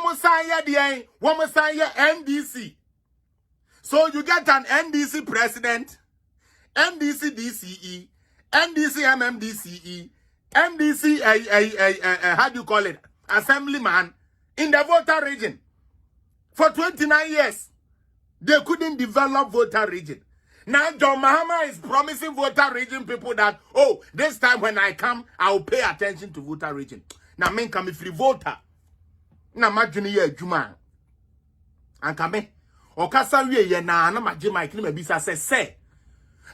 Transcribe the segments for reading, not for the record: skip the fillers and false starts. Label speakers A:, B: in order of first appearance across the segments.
A: Woman sign NDC. So you get an NDC president, NDC DCE, NDC MMDCE, NDC how do you call it? Assemblyman in the voter region. For 29 years, they couldn't develop voter region. Now John Mahama is promising voter region people that, oh, this time when I come, I will pay attention to voter region. Now men come free voter. Now imagine ye juma. And come Okasa ye na maji Mike Bisa say,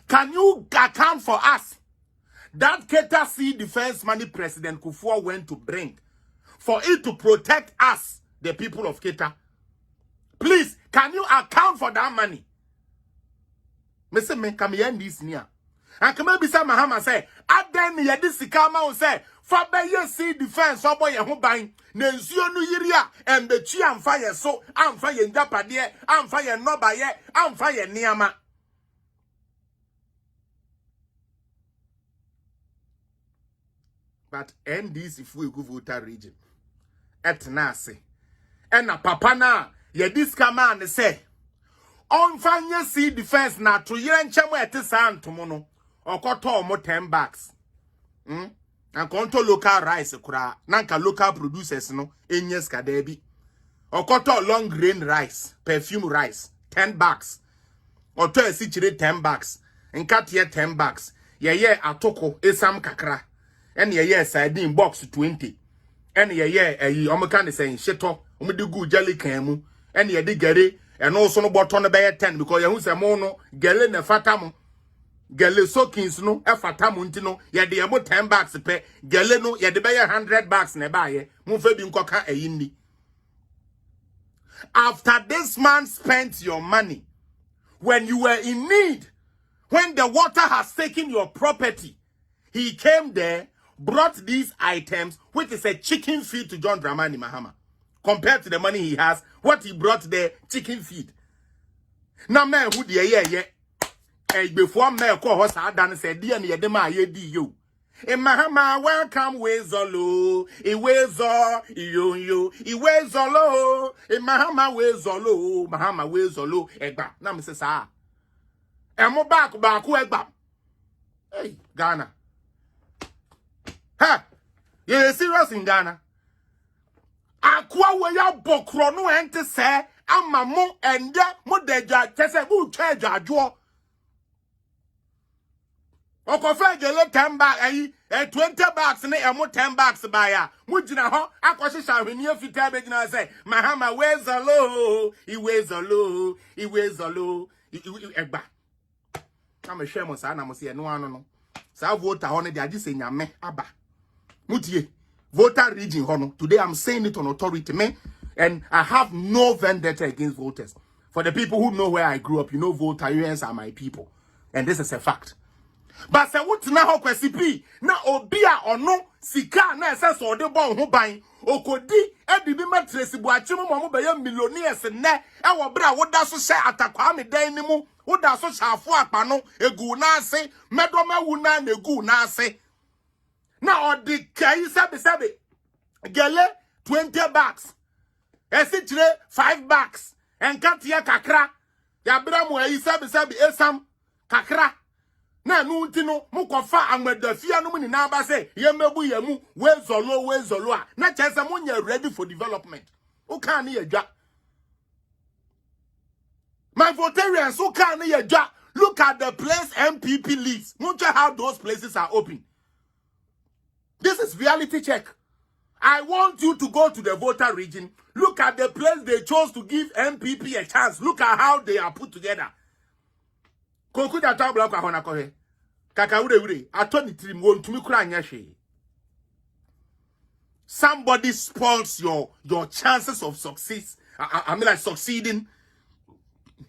A: can you account for us that KETAFUO defense money President KETAFUO went to bring for it to protect us, the people of Keta? Please, can you account for that money? Mr. Men come here this near. And come maybe some Mahama say, Aden ya this kama say, for by see defense or boy who buying Nenzio New Year and the chi am fire so I'm fire Japadie, I'm fire no by ye, I'm fire Niama. But end this if we go voter region. Et nasi. And a papa na ye this man say. On fanya see defense na to yen chamo ete san tomono. Okoto mo 10 bucks. And konto local rice kura. Nanka local producers no. Enyes kadebi. Okoto long grain rice. Perfume rice. 10 bucks. Oto esichire 10 bucks. Nkatie 10 bucks. Ye atoko esam kakra. And ye sardine box 20. And ye omekande saying sheto. Omedi good jelly kemu. And ye digere. And also no button by 10 because you say mono gele ne fatamu gele soakings no e fatamu ntino ye de amo 10 bucks pe gele no ye de buy 100 bucks ne baye mu fa bi nkoka ayini. After this man spent your money when you were in need, when the water has taken your property, he came there, brought these items, which is a chicken feed to John Dramani Mahama. Compared to the money he has, what he brought there, chicken feed. Now, man, who the before me call horse, I done said, dear, near the my you. And Mahama, welcome, Wezolo, Iwezo, you, Iwezolo, and Mahama, Wezolo, Mahama, Wezolo, Eba. Now, Mrs. Ah, and more back, Eba. Hey, Ghana. Ha! You're serious in Ghana? Akwa we ya bokro no ente se amamo ende mo deja tese bu charge adwo okofa gele 10 bucks 20 bucks ne emo 10 bucks ba ya mo gina ho akwose hwani afita be gina se Mahama wezalo iwezalo egba na me hwe mo sa na mo se no ano no sa voter ho ne de agi se nyame aba mutie voter region hono. Today I'm saying it on authority, man, and I have no vendetta against voters. For the people who know where I grew up, you know Voltarians are my people, and this is a fact. But say what na ho kwesi na obia ono sika na ese so de bon ho ban okodi e bibi matresi bu achi mo be ya millionaires ne e wo bra woda so hye atakwa me dan ni mu woda so hyafo akpa no egu na ase medoma wu na egu na ase. Now, the Kai sabi gele 20 bucks. Esichire 5 bucks. And katia kakra. Ya bramu sabi esam kakra. Na nuntino mukofa amedafia no muni na ba say yemebu yemu wezolo a. Na chese munye ready for development. Who can ye dwa? My votarians who can ye dwa? Look at the place MPP leads. Munche how those places are open. This is reality check. I want you to go to the voter region. Look at the place they chose to give MPP a chance. Look at how they are put together. Somebody spoils your chances of success. I mean like succeeding.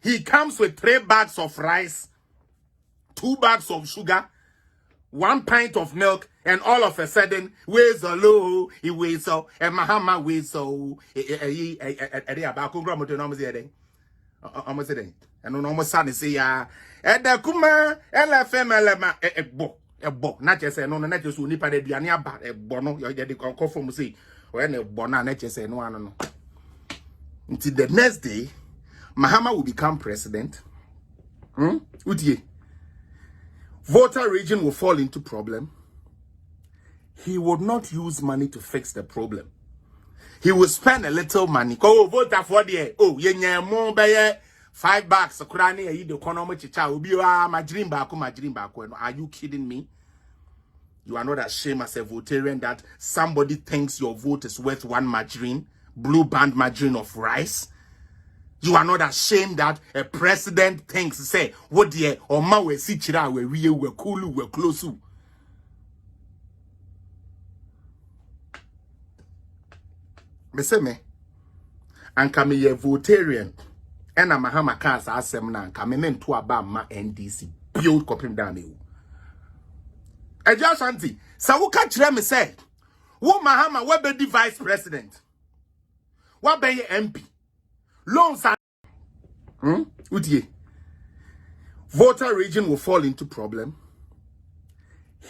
A: He comes with 3 bags of rice, 2 bags of sugar, 1 pint of milk, and all of a sudden, where's the low? He weighs so, and Mahama weighs so. Almost a day. And no more son say, and the Kuma, LFM, a bo, not just a no, not just Unipa de Diania, but a bono, you're getting conform, see, when a bona, not just a no one. Until the next day, Mahama will become president. Utie. Voter region will fall into problem. He would not use money to fix the problem. He will spend a little money. Oh, voter for the yenye mo beye $5. Kurani e the economy chicha ubi wa majrim bako. Are you kidding me? You are not ashamed as a votarian that somebody thinks your vote is worth one margarine, blue band margarine of rice. You are not ashamed that a president thinks, say, what dear, or ma we si chira we cool, we close. Me say me, and come ye votarian, and I'm a hammer cast asem na, come men to about my NDC, build copying down you. I just auntie, so who catch them say, who Mahama, what be the vice president? What be your MP? Loans are Utie. Voter region will fall into problem.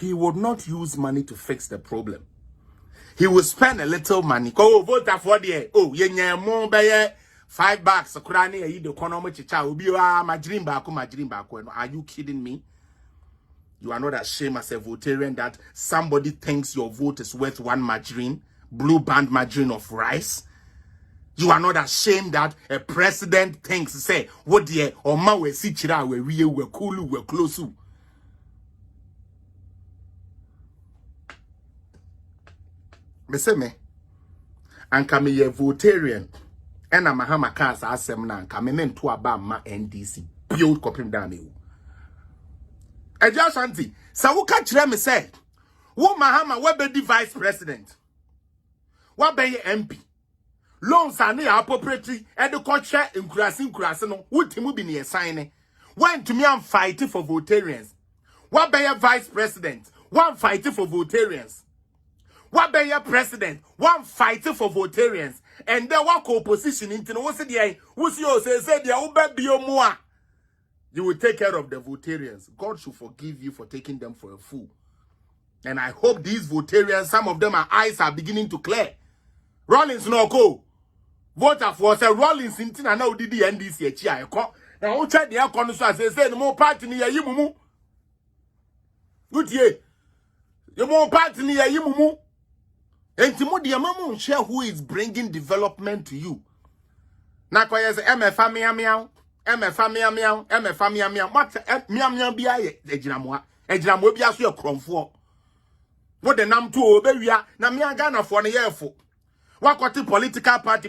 A: He would not use money to fix the problem. He will spend a little money. Oh, voter for the yenye mo beye $5. Kurani e the economy chicha ubi wa majrim bako. Are you kidding me? You are not ashamed as a votarian that somebody thinks your vote is worth one margarine, blue band margarine of rice. You are not ashamed that a president thinks, say, what dear, or ma we si chira we cool, we close. Me say me, and come ye votarian, and I'm a hammer cast asem na, come men to about my NDC, build copying down you. I just auntie, so who catch them say, who Mahama, what be the vice president? What be your MP? Loans are near appropriately and the culture in Krasin, what him be near signing. When to me, I'm fighting for votarians. What be your vice president? One fighting for votarians. What be your president? One fighting for votarians. And then what opposition into what's the who's yours say the Uber Biomoa. You will take care of the votarians. God should forgive you for taking them for a fool. And I hope these votarians, some of them, our eyes are beginning to clear. Rollins no go. Voter for say Rollins intin na now did the NDC echi ayeko. Na who check the account so say no more party ni yayi mumu. Utie. You more party ni yayi mumu. Enti mo de mamu share who is bringing development to you. Na kwa yes MFA miao. MFA miao. What miao bia ye ejinamoa. Ejinamoa bia so ye kromfo. What the nam to obewia na mia Ghana for na yefo. What political party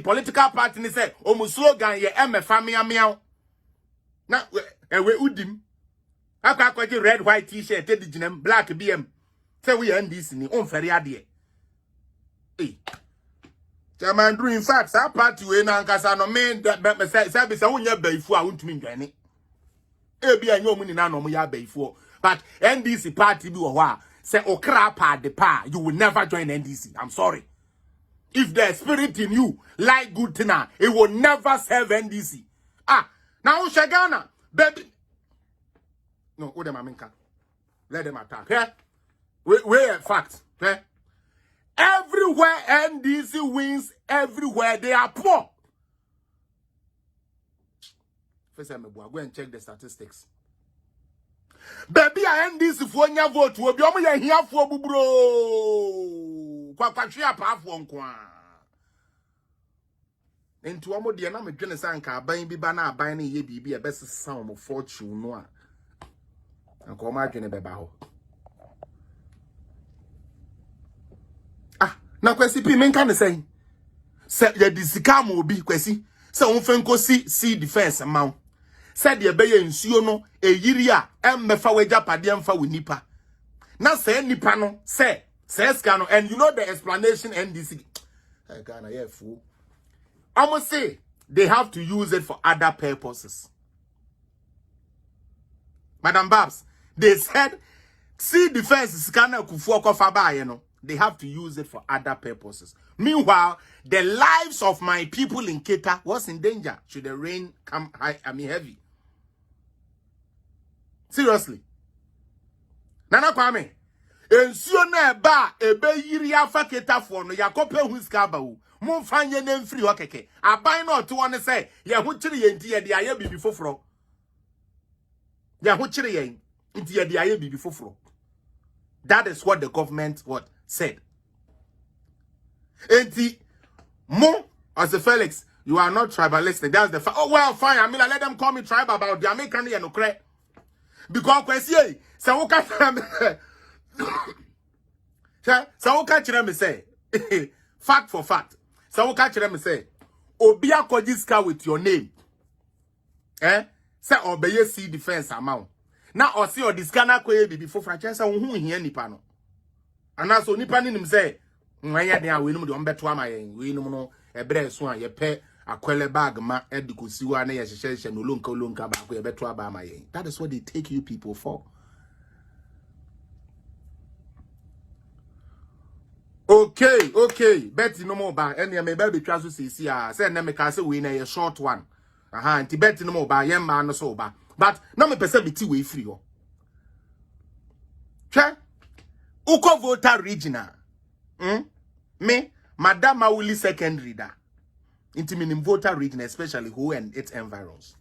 A: ni say omu slogan ye MFA miao. Na we udim. Akwa red white t-shirt te diginem black BM. Say we NDC ni on feri ade. Hey. Chairman Drew, in fact, that party we na nkasa no me say be say wonya baifu a wontumi ndwane. E bia nyo mu ni na no mo ya baifu. But NDC party bi wo ho a say okra pa de pa, you will never join NDC. I'm sorry. If the spirit in you like good thing, it will never serve NDC. Ah, now Shagana, baby. No, who them aminka? Let them attack. Yeah? We fact. Yeah? Everywhere NDC wins, everywhere they are poor. First time go and check the statistics. Baby, I NDC for your vote will be only here for bubro. Kwakwa pa for nkwa. Into amo de na me dwene sanka aban bi ba na aban na ye bibi e best sound of fortune no a. Anko ma dwene beba ho. Na kwesi pi menka ne say ye disika mo obi kwesi se won fenko si defense ma wo se de be ye nsuo no eyiri a emmefa waja pade emfa wo nipa na se nipa no se ska no, and you know the explanation NDC Ghana yeah fool. Almost say they have to use it for other purposes. Madam Babs, they said see defense is kind of they have to use it for other purposes. Meanwhile, the lives of my people in Keta was in danger should the rain come high, heavy. Seriously. Nana Kwame, ensure na ba ebe yiri afa KETAFUO no yakope hu ska ba wo Mo find your name free okeke. I buy not to want to say, ya hu chiri ye nti ye de aye bibi foforo. Ya hu chiri ye nti ye de aye bibi foforo. That is what the government what said. Enti mo as a Felix, you are not tribalistic. That's the fact. Oh well, fine. I mean, I let them call me tribal about the American and Ukraine. Because when say, so what can me say? Fact for fact. So what can me say? Obia kojiska with your name. Say obey see defense amount. Now or see or this kana kwe before franchise who here nipa no. And also nipa ni nim say nwanya de a we no de ombeto ama yen we no no ebre so a ye pe akwele bag ma edikusiwa na ye hyehyehye no lonka ba ko ye beto aba ama yen. That is what they take you people for. Okay. Betty no more ba ene me ba betwa so sisi a say na me ka say we na ye short one. Nti Betty no more ba yen ma no so ba. But na me pese biti we free ho. Hwe uko voter regional. Me Madam Mawuli secondary da. Inti minim voter region, especially who and its environs.